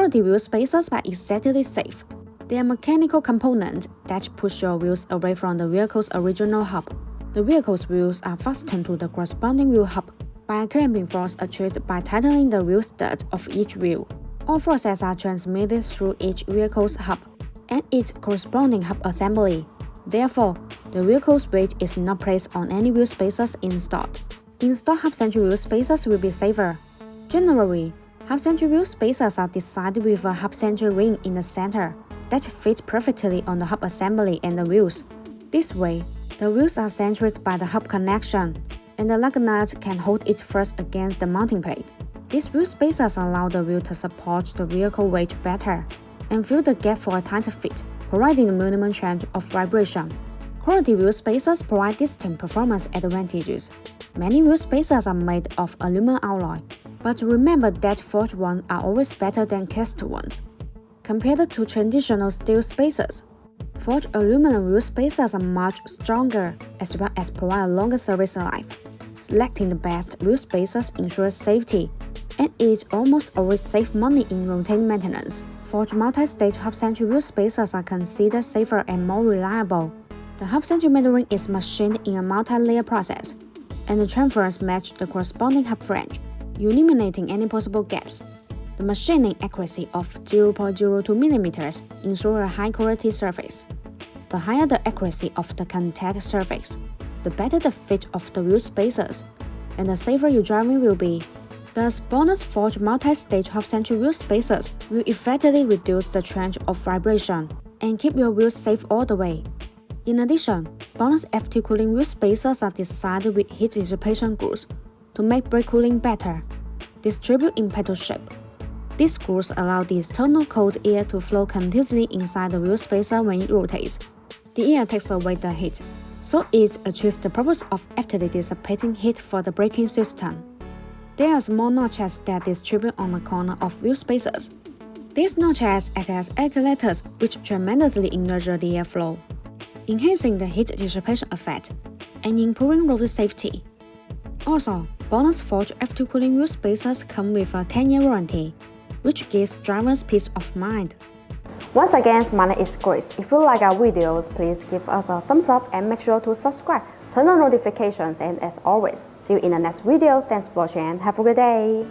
Quality wheel spacers are exactly safe. They are mechanical components that push your wheels away from the vehicle's original hub. The vehicle's wheels are fastened to the corresponding wheel hub by a clamping force achieved by tightening the wheel stud of each wheel. All forces are transmitted through each vehicle's hub and its corresponding hub assembly. Therefore, the vehicle's weight is not placed on any wheel spacers installed. Installed half-century wheel spacers will be safer. Generally, half-century wheel spacers are designed with a half-century ring in the center that fit perfectly on the hub assembly and the wheels. This way, the wheels are centered by the hub connection, and the lug nut can hold it first against the mounting plate. These wheel spacers allow the wheel to support the vehicle weight better and fill the gap for a tighter fit, providing the minimum chance of vibration. Quality wheel spacers provide distinct performance advantages. Many wheel spacers are made of aluminum alloy, but remember that forged ones are always better than cast ones. Compared to traditional steel spacers, forged aluminum wheel spacers are much stronger as well as provide a longer service life. Selecting the best wheel spacers ensures safety, and it almost always saves money in routine maintenance. Forged multi-stage half-century wheel spacers are considered safer and more reliable. The half-century metering is machined in a multi-layer process, and the chamfers match the corresponding hub flange, eliminating any possible gaps. The machining accuracy of 0.02 mm ensures a high-quality surface. The higher the accuracy of the contact surface, the better the fit of the wheel spacers, and the safer your driving will be. Thus, BONOSS forged multi-stage half-century wheel spacers will effectively reduce the chance of vibration and keep your wheels safe all the way. In addition, BONOSS FT cooling wheel spacers are designed with heat dissipation grooves to make brake cooling better. Distribute in petal shape. These grooves allow the external cold air to flow continuously inside the wheel spacer when it rotates. The air takes away the heat, so it achieves the purpose of actively dissipating heat for the braking system. There are small notches that distribute on the corner of wheel spacers. These notches act as regulators which tremendously enlarge the airflow, enhancing the heat dissipation effect and improving road safety. Also, BONOSS forged FT cooling wheel spacers come with a 10-year warranty, which gives drivers peace of mind. Once again, my name is Grace. If you like our videos, please give us a thumbs up and make sure to subscribe, turn on notifications, and as always, see you in the next video. Thanks for watching and have a good day.